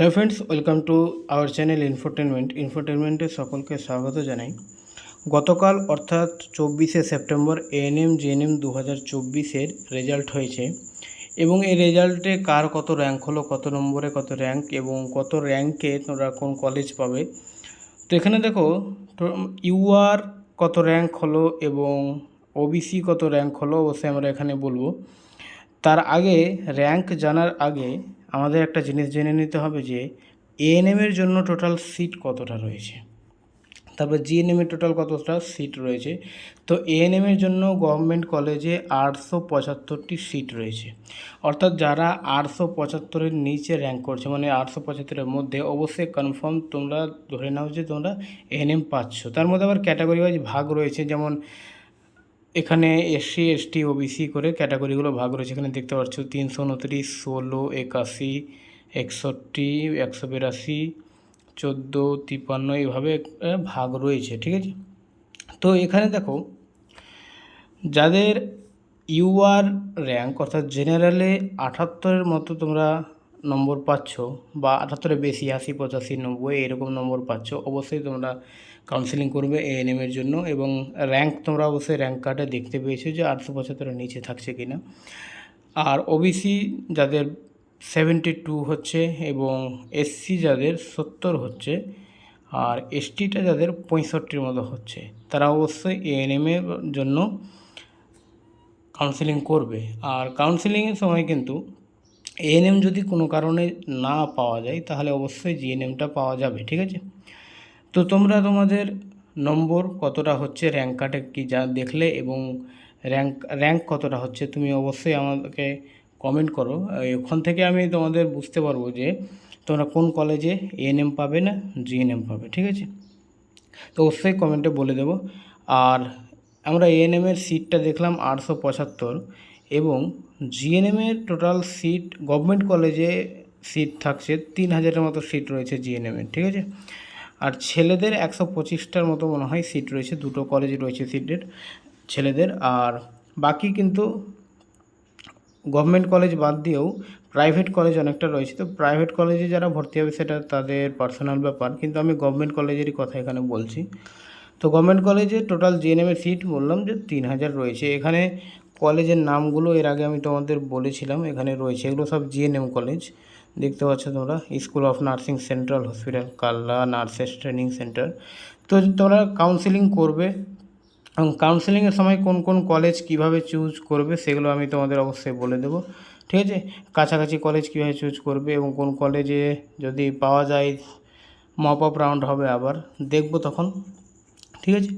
Hello friends, welcome to our channel ইনফোটেনমেন্টে সকলকে স্বাগত জানাই। গতকাল অর্থাৎ 24শে সেপ্টেম্বর এএনএম জিএনএম 2024-এর রেজাল্ট হয়েছে এবং এই রেজাল্টে কার কত র্যাঙ্ক হলো, কত নম্বরে কত র্যাঙ্ক এবং কত র্যাঙ্কে তোমরা কোন কলেজ পাবে। তো এখানে দেখো, তো ইউআর কত র্যাঙ্ক হলো এবং ওবিসি কত র্যাঙ্ক হলো অবশ্যই আমরা এখানে বলবো। তার আগে র্যাঙ্ক জানার আগে আমাদের একটা জিনিস জেনে নিতে হবে যে এএনএমের জন্য টোটাল সিট কতটা রয়েছে, তারপর জিএনএমের টোটাল কতটা সিট রয়েছে। তো এএনএমের জন্য গভর্নমেন্ট কলেজে 875টি সিট রয়েছে, অর্থাৎ যারা 875-এর নিচে র্যাঙ্ক করছে, মানে 875-এর মধ্যে, অবশ্যই কনফার্ম তোমরা ধরে নাও যে তোমরা এএনএম পাচ্ছ। তার মধ্যে আবার ক্যাটাগরি ওয়াইজ ভাগ রয়েছে, যেমন এখানে এসসি এসটি ওবিসি করে ক্যাটাগরিগুলো ভাগ রয়েছে। এখানে দেখতে পাচ্ছ 329, 16, 81, 61, 182, 14, 53 এইভাবে ভাগ রয়েছে, ঠিক আছে। তো এখানে দেখো, যাদের ইউআর র্যাঙ্ক অর্থাৎ জেনারেলে 78-এর মতো তোমরা নম্বর পাচ্ছ, বা 78-এর বেশি, 80, 85, 90 এরকম নম্বর পাচ্ছ, অবশ্যই তোমরা কাউন্সেলিং করবে এএনএমের জন্য। এবং র্যাঙ্ক তোমরা অবশ্যই র্যাঙ্ক কার্ডে দেখতে পেয়েছো যে 875-এর নিচে থাকছে কিনা। আর ওবিসি যাদের 72 হচ্ছে এবং এসসি যাদের 70 হচ্ছে আর এসটিটা যাদের 65-র মতো হচ্ছে, তারা অবশ্যই এএনএমের জন্য কাউন্সেলিং করবে। আর কাউন্সেলিংয়ের সময় কিন্তু এএনএম যদি কোনো কারণে না পাওয়া যায় তাহলে অবশ্যই জিএনএমটা পাওয়া যাবে, ঠিক আছে। তো তোমরা তোমাদের নম্বর কতটা হচ্ছে র্যাঙ্ক কার্ডে কি যা দেখলে এবং র্যাঙ্ক কতটা হচ্ছে তুমি অবশ্যই আমাকে কমেন্ট করো। ওখান থেকে আমি তোমাদের বুঝতে পারবো যে তোমরা কোন কলেজে এএনএম পাবে না জিএনএম পাবে, ঠিক আছে। তো অবশ্যই কমেন্টে বলে দেবো। আর আমরা এএনএমের সিটটা দেখলাম 875 এবং জিএনএমের টোটাল সিট গভর্নমেন্ট কলেজে সিট থাকছে 3000-এর মতো সিট রয়েছে জিএনএমের, ঠিক আছে। আর ছেলেদের 125টার মতো মনে হয় সিট রয়েছে, দুটো কলেজে রয়েছে সিটের ছেলেদের। আর বাকি কিন্তু গভর্নমেন্ট কলেজ বাদ দিয়েও প্রাইভেট কলেজ অনেকটা রয়েছে। তো প্রাইভেট কলেজে যারা ভর্তি হবে সেটা তাদের পার্সোনাল ব্যাপার, কিন্তু আমি গভর্নমেন্ট কলেজেরই কথা এখানে বলছি। তো গভর্নমেন্ট কলেজে টোটাল জিএনএমের সিট বললাম যে 3000 রয়েছে। এখানে কলেজের নামগুলো এর আগে আমি তোমাদের বলেছিলাম, এখানে রয়েছে, এগুলো সব জিএনএম কলেজ। দেখতে পাচ্ছ তোমরা, school of nursing, central hospital, Kalla, nurses training centre. তো তোমরা কাউন্সেলিং করবে এবং কাউন্সেলিংয়ের সময় কোন কোন কলেজ কিভাবে চুজ করবে সেগুলো আমি তোমাদের অবশ্যই বলে দেবো, ঠিক আছে। কাছাকাছি কলেজ কীভাবে চুজ করবে এবং কোন কলেজে যদি পাওয়া যায় মপ আপ রাউন্ড হবে, আবার দেখবো তখন, ঠিক আছে।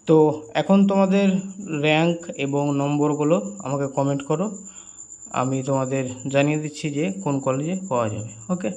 তো এখন তোমাদের র্যাঙ্ক এবং নম্বরগুলো আমাকে কমেন্ট করো, আমি তোমাদের জানিয়ে দিচ্ছি যে কোন কলেজে পাওয়া যাবে। ওকে।